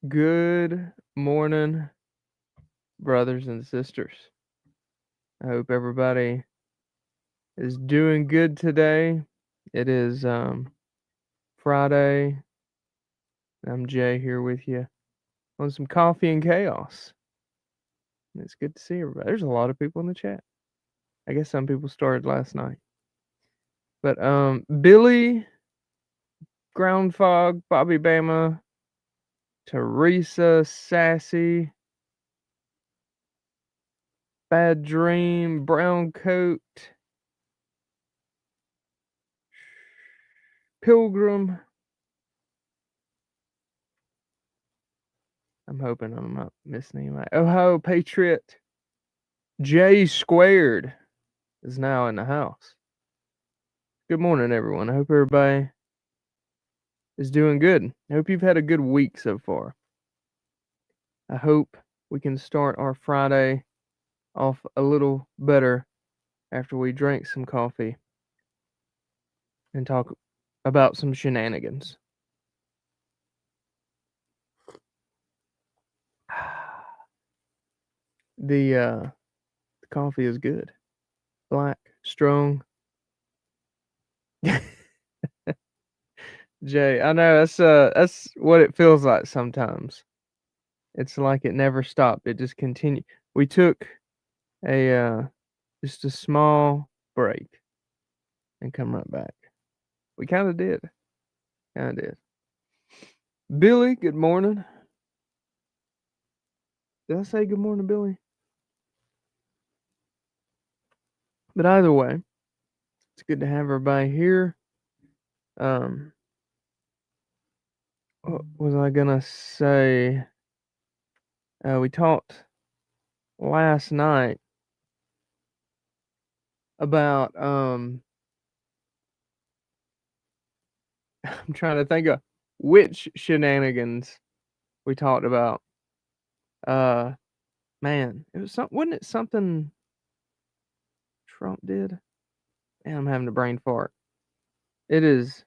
Good morning, brothers and sisters. I hope everybody is doing good today. It is Friday. I'm Jay here with you on some coffee and chaos. It's good to see everybody. There's a lot of people in the chat. I guess some people started last night. But Billy, Ground Fog, Bobby Bama, Teresa, Sassy, Bad Dream, Brown Coat, Pilgrim. I'm hoping I'm not missing anybody. Ohio Patriot J Squared is now in the house. Good morning, everyone. I hope everybody is doing good. I hope you've had a good week so far. I hope we can start our Friday off a little better after we drink some coffee and talk about some shenanigans. The coffee is good. Black, strong. Jay, I know that's what it feels like sometimes. It's like it never stopped. It just continued. We took a just a small break and come right back. We kind of did. Kind of did. Billy, good morning. Did I say good morning, Billy? But either way, it's good to have everybody here. What was I gonna say? We talked last night about I'm trying to think of which shenanigans we talked about. Man, it was wasn't it something Trump did? Man, I'm having a brain fart. It is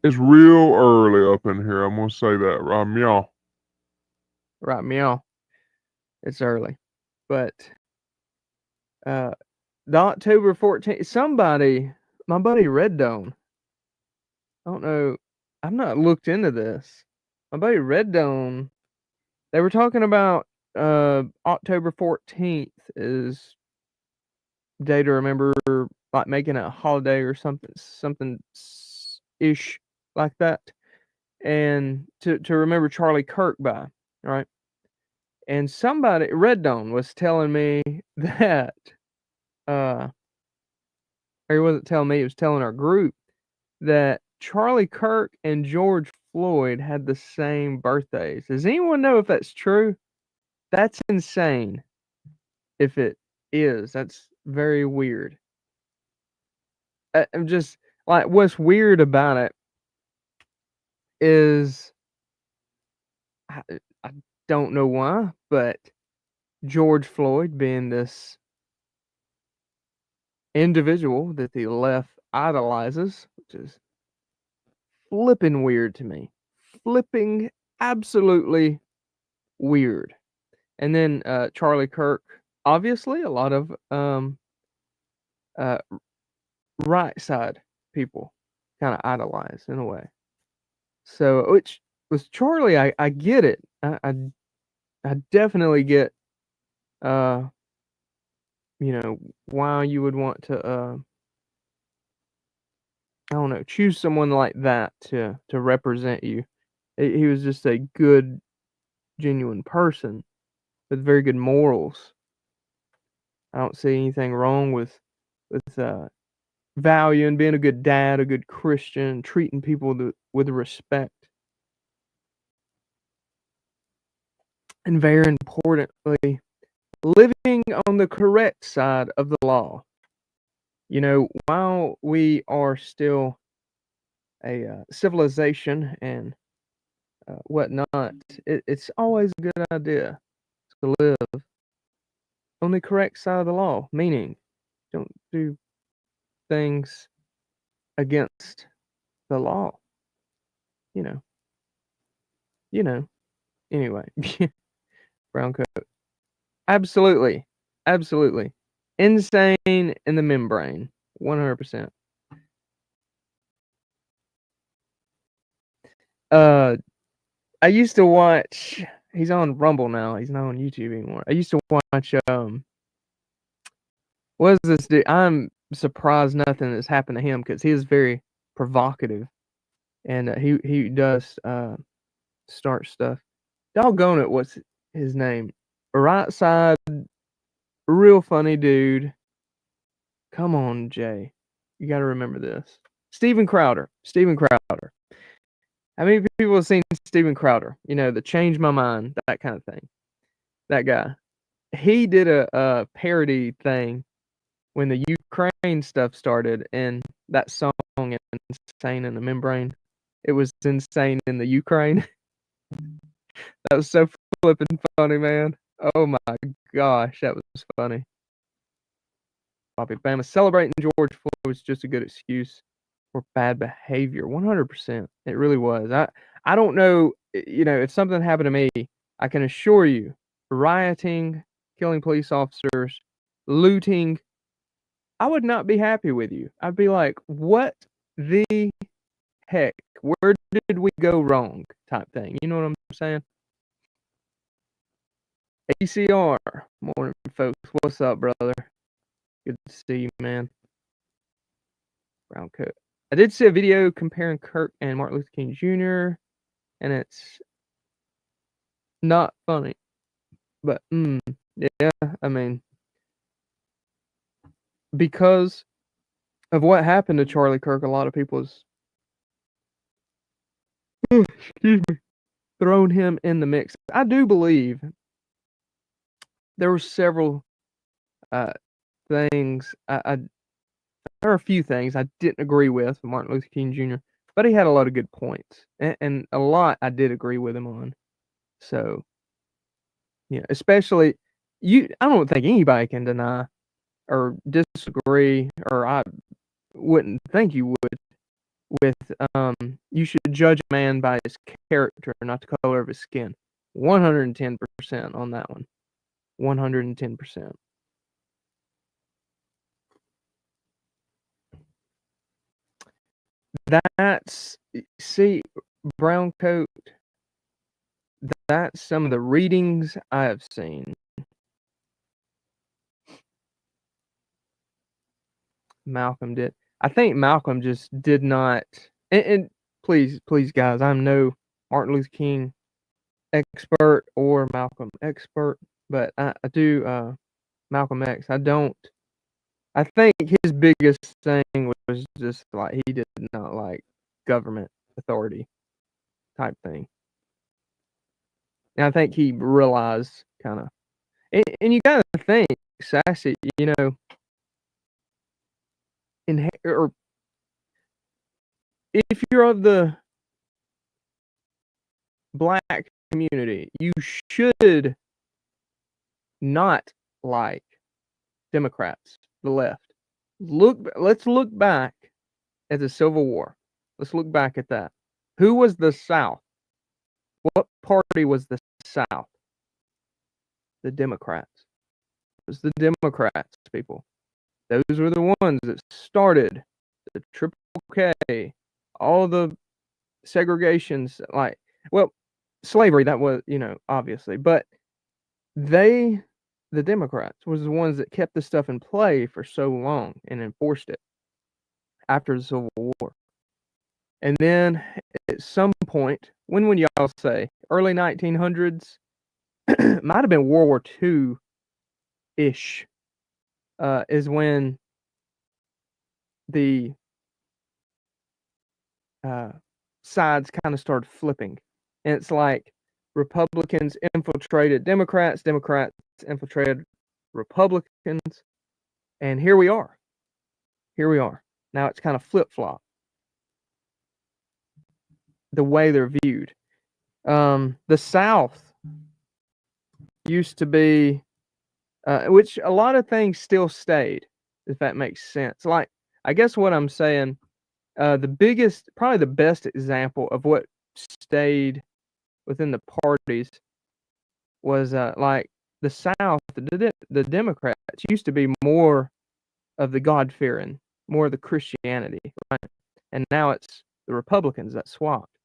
It's real early up in here. I'm gonna say that, right, meow. right, meow. It's early, but uh, the October 14th. Somebody, my buddy Red Dome. I don't know. I've not looked into this. My buddy Red Dome. They were talking about October 14th is day to remember, like making a holiday or something ish like that, and to remember Charlie Kirk by, right? And somebody, Red Dawn, was telling me that, uh, or he wasn't telling me, he was telling our group that Charlie Kirk and George Floyd had the same birthdays. Does anyone know if that's true? That's insane. If it is, that's very weird. I'm just like, what's weird about it is I, I don't know why, but George Floyd being this individual that the left idolizes, which is flipping weird to me. Flipping absolutely weird. And then Charlie Kirk, obviously a lot of uh, right side people kind of idolize in a way. So, which with Charlie, I get it. I definitely get uh why you would want to I don't know, choose someone like that to represent you. He was just a good, genuine person with very good morals. I don't see anything wrong with valuing being a good dad, a good Christian, treating people with respect, and very importantly, living on the correct side of the law. While we are still a civilization and whatnot, it's always a good idea to live on the correct side of the law, meaning don't do things against the law. You know, you know, anyway, brown coat. Absolutely. Absolutely. Insane in the membrane. 100%. I used to watch. He's on Rumble now. He's not on YouTube anymore. I used to watch. What is this dude? I'm surprised nothing has happened to him because he is very provocative, and he does start stuff. Doggone it! What's his name? Right Side. Real funny dude. Come on, Jay. You got to remember this. Steven Crowder. Steven Crowder. How many people have seen Steven Crowder? You know, the Change My Mind, that kind of thing. That guy. He did a parody thing when the Ukraine stuff started, and that song "Insane in the Membrane." It was insane in the Ukraine. That was so flippin' funny, man. Oh my gosh, that was funny. Bobby Bama celebrating George Floyd was just a good excuse for bad behavior. 100%. It really was. I don't know, you know, if something happened to me, I can assure you, rioting, killing police officers, looting, I would not be happy with you. I'd be like, what the heck? Where did we go wrong? Type thing. You know what I'm saying? ACR. Morning, folks. What's up, brother? Good to see you, man. Brown coat. I did see a video comparing Kirk and Martin Luther King Jr., and it's not funny. But, yeah, I mean, because of what happened to Charlie Kirk, a lot of people has excuse me, thrown him in the mix. I do believe there were several things. There are a few things I didn't agree with Martin Luther King Jr., but he had a lot of good points, and a lot I did agree with him on. So, yeah, especially you. I don't think anybody can deny or disagree, or I wouldn't think you would, with you should judge a man by his character, not the color of his skin. 110% on that one. 110%. That's see, brown coat. That's some of the readings I have seen. Malcolm did. I think Malcolm just did not. And please, guys, I'm no Martin Luther King expert or Malcolm expert, but I do Malcolm X. I don't. I think his biggest thing was just like he did not like government authority type thing. And I think he realized kind of, and you got to think, Sassy, you know, or if you're of the black community, you should not like Democrats, the left. Let's look back at the Civil War. Let's look back at that. Who was the South? What party was the South? The Democrats. It was the Democrats, people. Those were the ones that started the Triple K, all the segregations, like, well, slavery, that was, you know, obviously, but the Democrats was the ones that kept this stuff in play for so long and enforced it after the Civil War. And then at some point, when would y'all say? Early 1900s? Might have been World War II-ish, is when the sides kind of started flipping. And it's like Republicans infiltrated Democrats, Democrats infiltrated Republicans, and here we are. Here we are. Now it's kind of flip-flop, the way they're viewed. The South used to be, which a lot of things still stayed, if that makes sense. Like, I guess what I'm saying, the biggest, probably the best example of what stayed within the parties was like the South, the Democrats used to be more of the God-fearing, more of the Christianity, right? And now it's the Republicans that swapped.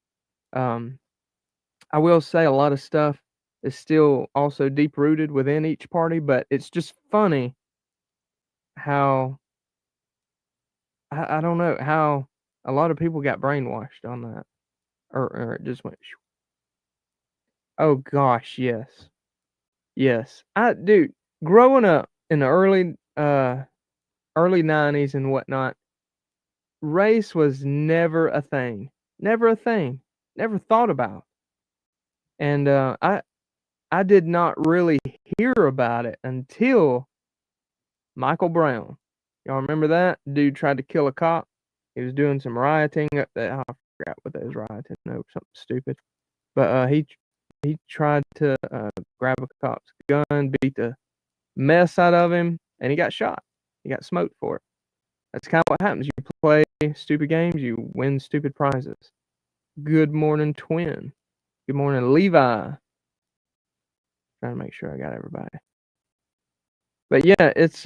I will say a lot of stuff is still also deep-rooted within each party, but it's just funny how I don't know how a lot of people got brainwashed on that, or it just went. Oh gosh, yes, yes. Dude, growing up in the early '90s and whatnot, race was never a thing, never a thing, never thought about, and I did not really hear about it until Michael Brown. Y'all remember that dude tried to kill a cop? He was doing some rioting up there. I forgot what they was rioting over, something stupid. But he tried to grab a cop's gun, beat the mess out of him, and he got shot. He got smoked for it. That's kind of what happens. You play stupid games, you win stupid prizes. Good morning, twin. Good morning, Levi. Trying to make sure I got everybody. But yeah, it's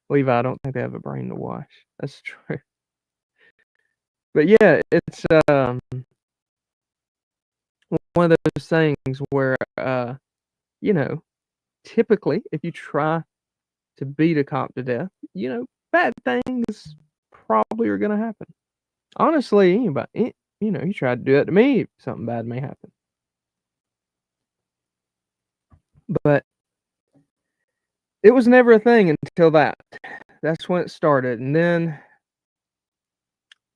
Levi, I don't think they have a brain to wash. That's true. But yeah, it's one of those things where you know, typically if you try to beat a cop to death, bad things probably are gonna happen. Honestly, anybody, you try to do it to me, something bad may happen. But it was never a thing until that. That's when it started, and then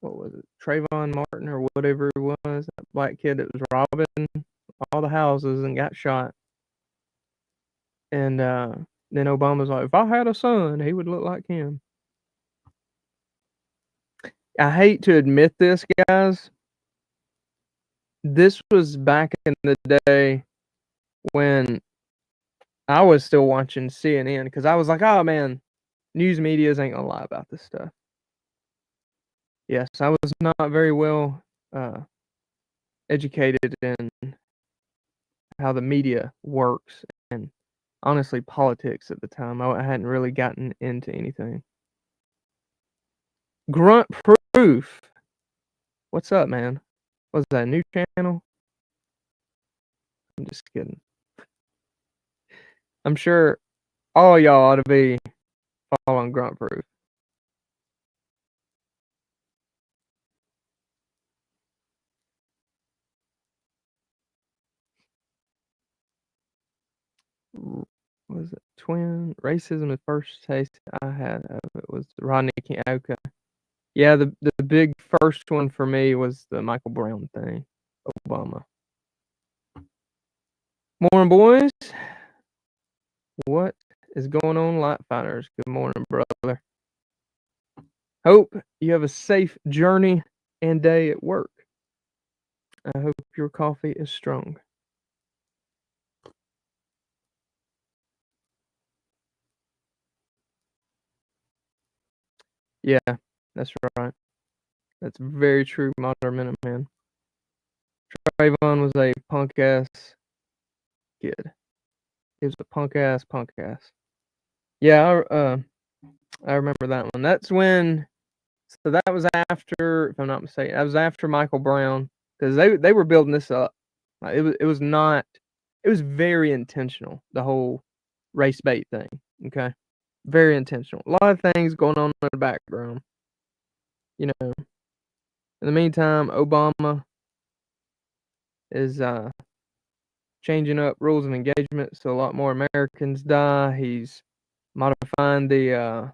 what was it, Trayvon Martin or whatever it was, that black kid that was robbing all the houses and got shot. And then Obama's like, if I had a son, he would look like him. I hate to admit this, guys. This was back in the day when I was still watching CNN because I was like, oh man, news medias ain't gonna lie about this stuff. Yes, I was not very well educated in how the media works and honestly politics at the time. I hadn't really gotten into anything. Grunt Proof. What's up, man? Was that a new channel? I'm just kidding. I'm sure all y'all ought to be following Grunt Proof. Was it twin? Racism, the first taste I had of it was Rodney King. Okay. Yeah, the big first one for me was the Michael Brown thing. Obama. Morning, boys. What is going on, Light Fighters? Good morning, brother. Hope you have a safe journey and day at work. I hope your coffee is strong. Yeah, that's right. That's very true, Modern Minuteman. Trayvon was a punk ass kid. He was a punk ass. Yeah, I remember that one. That's when. So that was after, if I'm not mistaken, that was after Michael Brown, because they were building this up. Like, it was not. It was very intentional. The whole race bait thing. Okay, very intentional. A lot of things going on in the background. In the meantime, Obama is changing up rules of engagement so a lot more Americans die. He's modifying the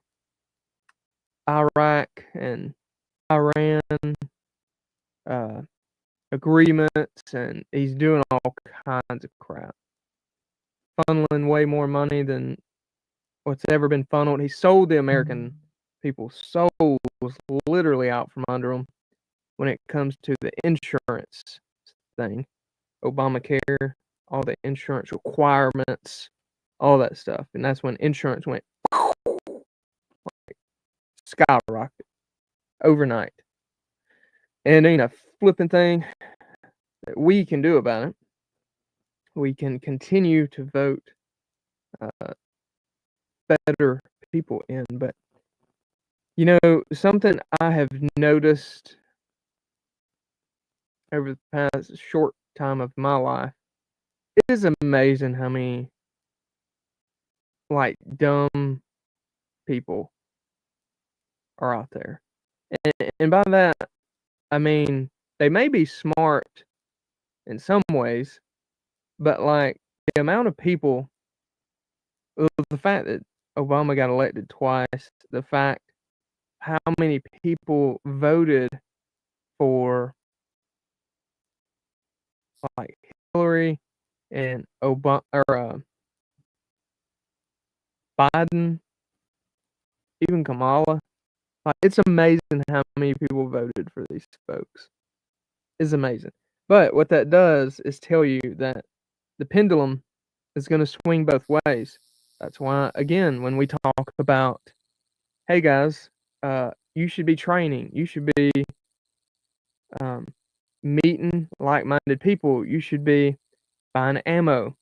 Iraq and Iran agreements, and he's doing all kinds of crap. Funneling way more money than what's ever been funneled. He sold the American people's souls literally out from under them when it comes to the insurance thing. Obamacare, all the insurance requirements, all that stuff. And that's when insurance went like skyrocket overnight. And ain't a flipping thing that we can do about it. We can continue to vote better people in. But, something I have noticed over the past short time of my life, it is amazing how many, like, dumb people are out there. And by that, I mean, they may be smart in some ways, but, like, the amount of people, the fact that Obama got elected twice, the fact how many people voted for, like, Hillary and Obama or Biden, even Kamala. Like, it's amazing how many people voted for these folks. It's amazing. But what that does is tell you that the pendulum is going to swing both ways. That's why, again, when we talk about, hey guys, you should be training, you should be meeting like-minded people, you should be buying ammo.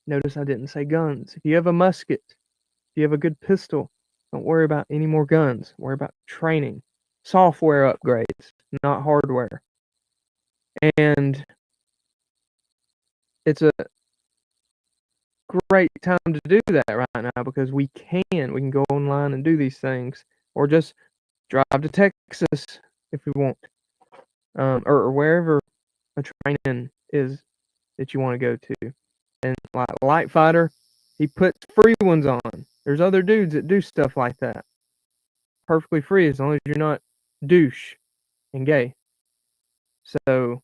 Notice I didn't say guns. If you have a musket, if you have a good pistol, don't worry about any more guns. Worry about training, software upgrades, not hardware. And it's a great time to do that right now because we can go online and do these things, or just drive to Texas if we want, or wherever a training is that you want to go to. And like Light Fighter, he puts free ones on. There's other dudes that do stuff like that, perfectly free as long as you're not douche and gay. So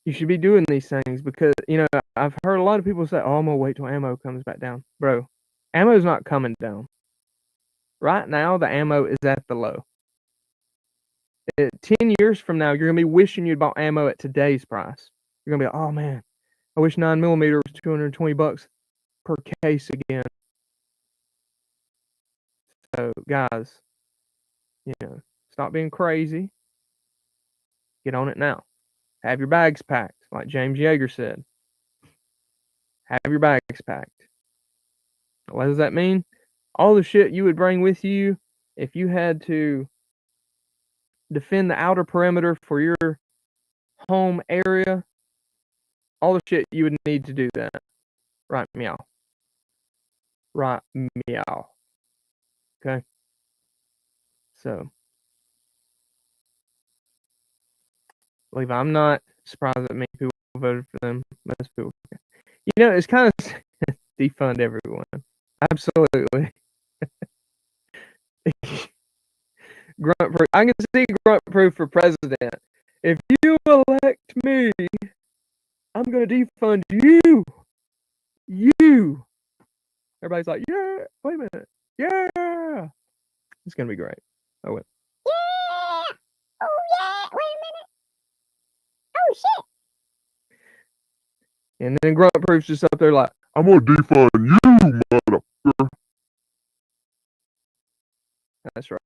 you should be doing these things because, I've heard a lot of people say, oh, I'm going to wait till ammo comes back down. Bro, ammo's not coming down. Right now, the ammo is at the low. 10 years from now, you're going to be wishing you'd bought ammo at today's price. You're going to be like, oh, man, I wish 9mm was $220 per case again. So, guys, stop being crazy. Get on it now. Have your bags packed, like James Yeager said. Have your bags packed. What does that mean? All the shit you would bring with you if you had to defend the outer perimeter for your home area, all the shit you would need to do that. Right, meow. Right, meow. Okay? So, Levi, I'm not surprised that many people voted for them. Most people. It's kind of defund everyone. Absolutely. Grunt proof. I can see grunt proof for president. If you elect me, I'm gonna defund you. You. Everybody's like, yeah. Wait a minute. Yeah. It's gonna be great. Oh wait. Yeah. Oh yeah. Wait a minute. Oh shit. And then grunt proof's just up there like, I'm gonna defund you, motherfucker. that's right.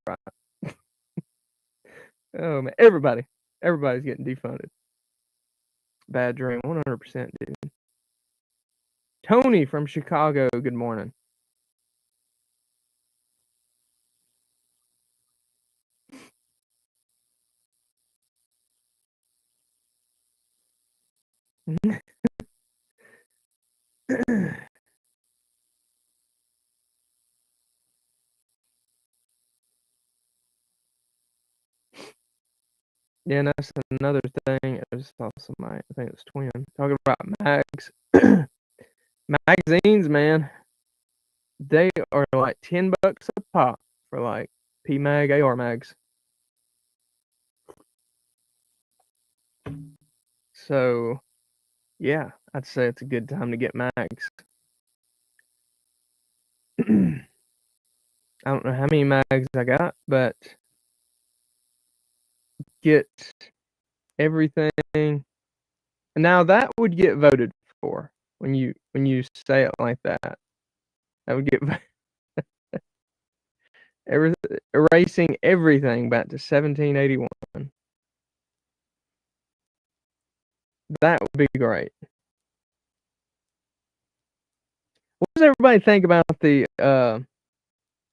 Oh man, everybody's getting defunded. Bad dream, 100%, dude. Tony from Chicago, good morning. Yeah, and that's another thing. I just saw somebody, I think it was Twin, talking about mags. Magazines, man. They are like $10 a pop for like PMag, AR mags. So, yeah, I'd say it's a good time to get mags. I don't know how many mags I got, but get everything. Now that would get voted for when you say it like that. That would get erasing everything back to 1781. That would be great. What does everybody think about the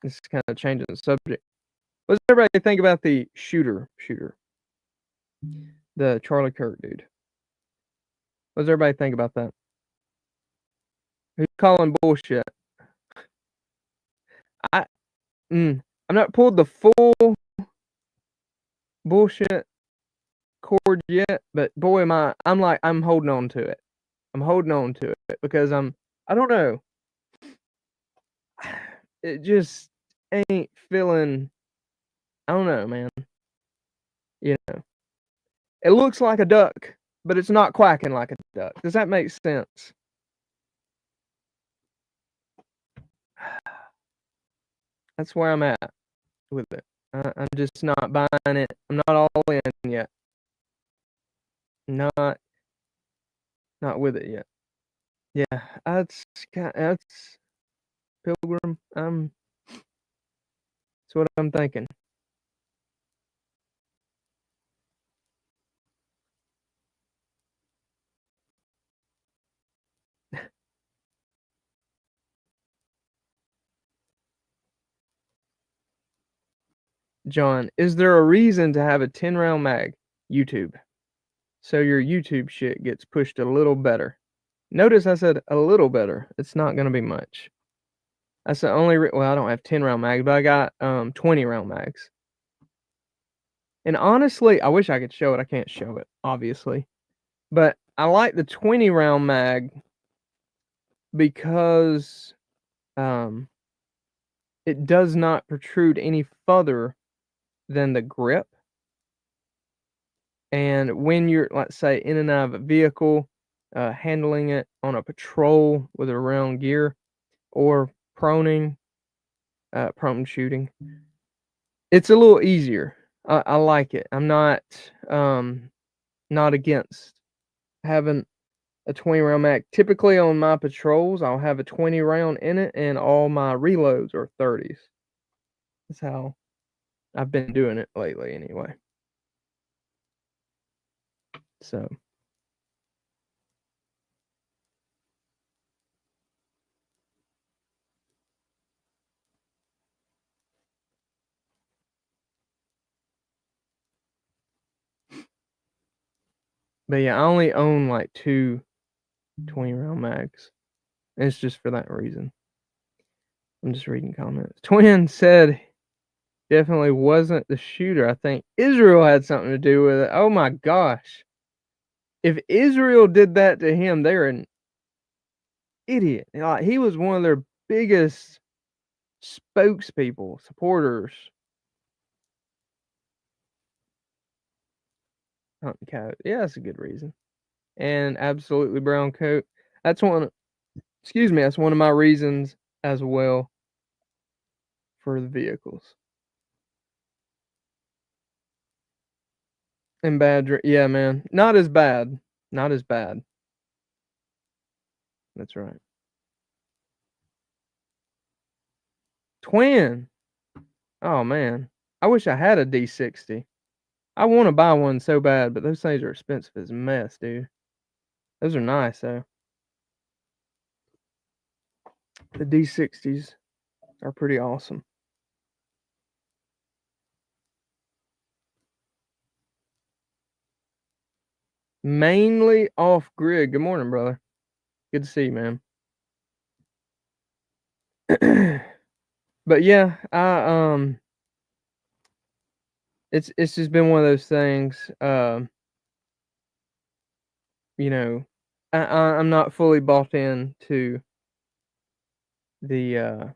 this is kind of changing the subject. What does everybody think about the shooter? The Charlie Kirk dude. What does everybody think about that? Who's calling bullshit? I'm not pulled the full bullshit cord yet, but boy I'm holding on to it. I'm holding on to it because I don't know. It just ain't feeling, I don't know, man. You know. It looks like a duck, but it's not quacking like a duck. Does that make sense? That's where I'm at with it. I'm just not buying it. I'm not all in yet. Not with it yet. Yeah, that's Pilgrim. That's what I'm thinking. John, is there a reason to have a 10-round mag? YouTube. So your YouTube shit gets pushed a little better. Notice I said a little better. It's not going to be much. That's the only well, I don't have 10-round mags, but I got 20-round mags. And honestly, I wish I could show it. I can't show it, obviously. But I like the 20-round mag because it does not protrude any further than the grip. And when you're, let's say, in and out of a vehicle, handling it on a patrol with a round gear or prone shooting, it's a little easier. I like it. I'm not against having a 20-round mag. Typically on my patrols, I'll have a 20 round in it, and all my reloads are 30s. That's how I've been doing it lately, anyway. So. But yeah, I only own like 2 20-round mags. And it's just for that reason. I'm just reading comments. Twin said definitely wasn't the shooter. I think Israel had something to do with it. Oh my gosh. If Israel did that to him, they're an idiot. Like, he was one of their biggest spokespeople, supporters. Hunting coat. Yeah, that's a good reason. And absolutely brown coat. That's one of my reasons as well for the vehicles. And yeah, man. Not as bad. Not as bad. That's right. Twin. Oh man. I wish I had a D60. I want to buy one so bad, but those things are expensive as a mess, dude. Those are nice though. The D60s are pretty awesome. Mainly off grid. Good morning, brother. Good to see you, man. But yeah, it's just been one of those things. You know, I'm not fully bought in to the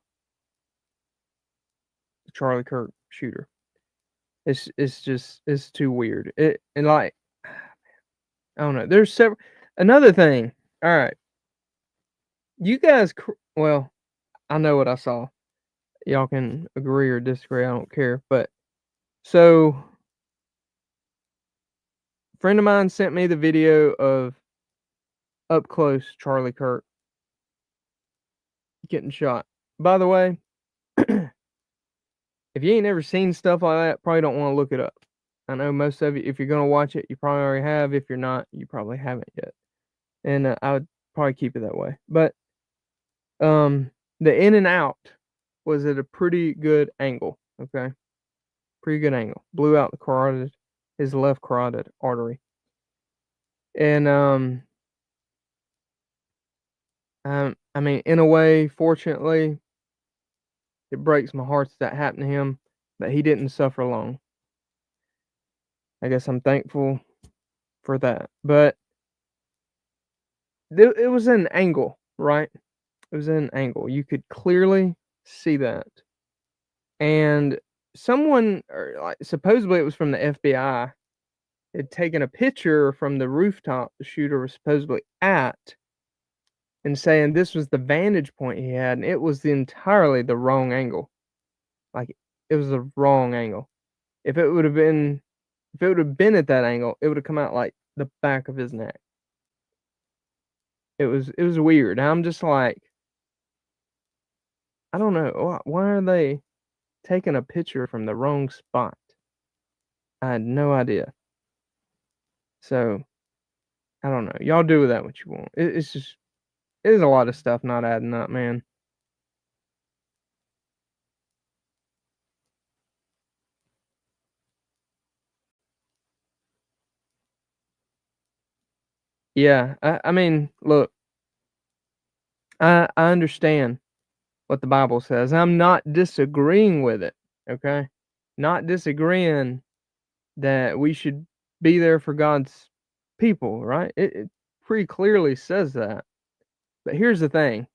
Charlie Kirk shooter. It's too weird. And like, I don't know. There's several. Another thing. All right, you guys. Well, I know what I saw. Y'all can agree or disagree. I don't care. But so, a friend of mine sent me the video of up close Charlie Kirk getting shot. By the way, if you ain't ever seen stuff like that, probably don't want to look it up. I know most of you, if you're gonna watch it, you probably already have. If you're not, you probably haven't yet. And I would probably keep it that way. But the in and out was at a pretty good angle. Okay, pretty good angle. Blew out his left carotid artery. And I mean, in a way, fortunately, it breaks my heart that happened to him, but he didn't suffer long. I guess I'm thankful for that. But it was an angle, right? It was an angle. You could clearly see that. And someone, or like supposedly it was from the FBI, had taken a picture from the rooftop the shooter was supposedly at, and saying this was the vantage point he had, and it was entirely the wrong angle. Like, it was the wrong angle. If it would have been at that angle, it would have come out like the back of his neck. It was weird. I'm just like, I don't know. Why are they taking a picture from the wrong spot? I had no idea. So, I don't know. Y'all do with that what you want. It's just, there's a lot of stuff not adding up, man. Yeah, I mean, look, I understand what the Bible says. I'm not disagreeing with it, okay? Not disagreeing that we should be there for God's people, right? It pretty clearly says that. But here's the thing.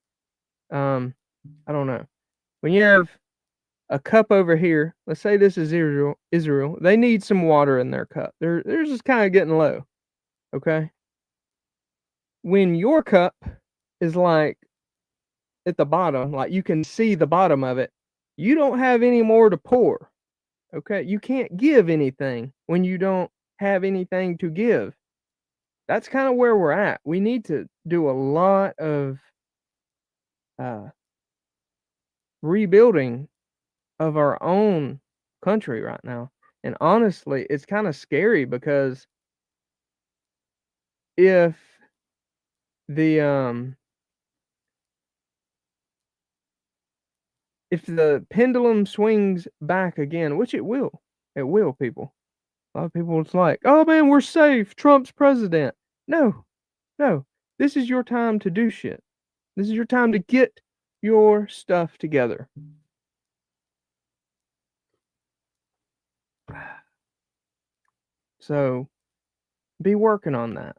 I don't know. When you have a cup over here, let's say this is Israel, they need some water in their cup. They're just kind of getting low, okay? When your cup is like at the bottom, like you can see the bottom of it, you don't have any more to pour. Okay? You can't give anything when you don't have anything to give. That's kind of where we're at. We need to do a lot of rebuilding of our own country right now. And honestly, it's kind of scary because if the pendulum swings back again, which it will, people. A lot of people, it's like, oh man, we're safe. Trump's president. No, no. This is your time to do shit. This is your time to get your stuff together. So, be working on that.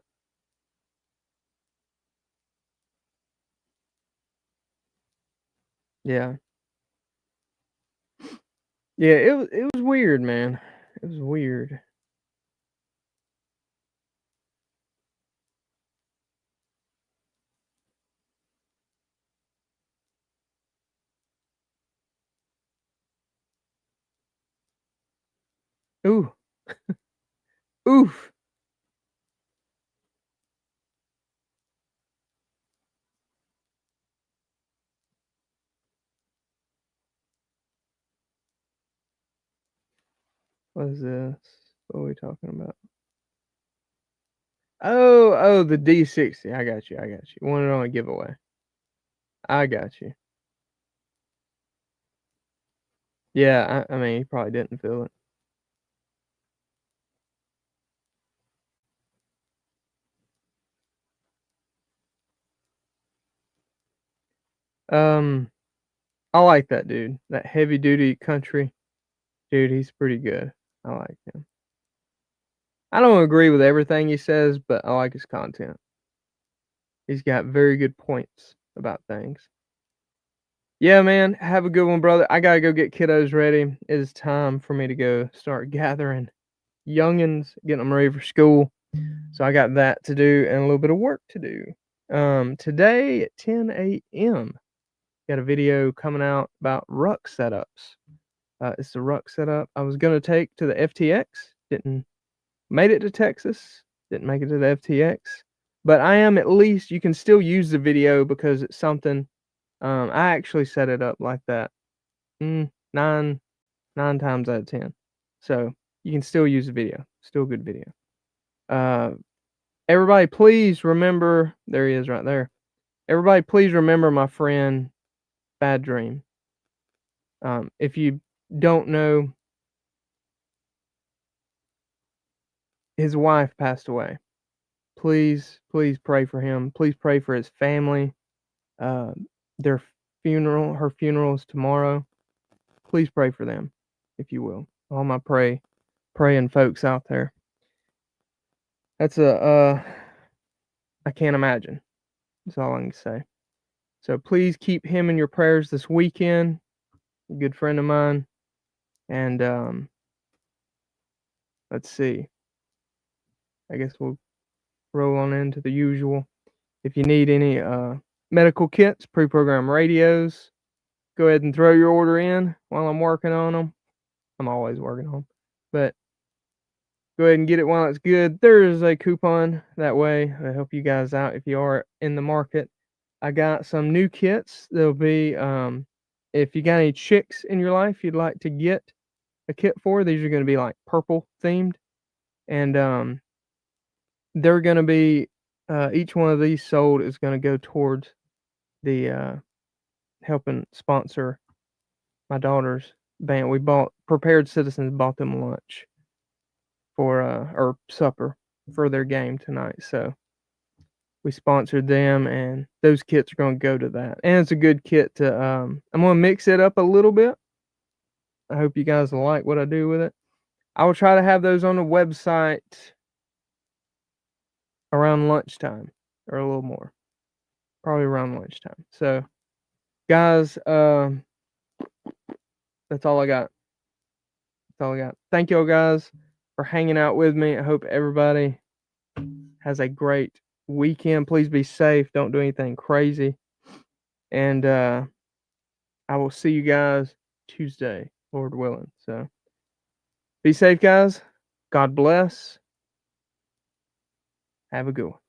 Yeah. Yeah, it was weird, man. It was weird. Ooh. Oof. What is this? What are we talking about? Oh, the D60. I got you. Want it on a giveaway. I got you. Yeah, I mean, he probably didn't feel it. I like that dude. That heavy duty country dude. He's pretty good. I like him. I don't agree with everything he says, but I like his content. He's got very good points about things. Yeah, man. Have a good one, brother. I gotta go get kiddos ready. It is time for me to go start gathering youngins, getting them ready for school. So I got that to do and a little bit of work to do. Today at 10 a.m. got a video coming out about ruck setups. It's the ruck setup I was gonna take to the FTX. Didn't made it to Texas. Didn't make it to the FTX. But I am, at least you can still use the video because it's something. I actually set it up like that. 9 times out of 10. So you can still use the video. Still a good video. Everybody, please remember. There he is, right there. Everybody, please remember my friend Bad Dream. If you don't know, his wife passed away. Please pray for him. Please pray for his family. Her funeral is tomorrow. Please pray for them, if you will. All my praying folks out there. That's I can't imagine. That's all I can say. So please keep him in your prayers this weekend. A good friend of mine. And let's see. I guess we'll roll on into the usual. If you need any medical kits, pre-programmed radios, go ahead and throw your order in while I'm working on them. I'm always working on them. But go ahead and get it while it's good. There is a coupon that way to help you guys out if you are in the market. I got some new kits. There'll be, if you got any chicks in your life you'd like to get a kit for, these are going to be like purple themed. And they're going to be, each one of these sold is going to go towards the helping sponsor my daughter's band. Prepared Citizens bought them lunch for or supper for their game tonight. So we sponsored them, and those kits are going to go to that. And it's a good kit to I'm going to mix it up a little bit. I hope you guys will like what I do with it. I will try to have those on the website around lunchtime or a little more. Probably around lunchtime. So guys, that's all I got. That's all I got. Thank y'all guys for hanging out with me. I hope everybody has a great weekend. Please be safe. Don't do anything crazy. And I will see you guys Tuesday, Lord willing. So be safe, guys. God bless. Have a good one.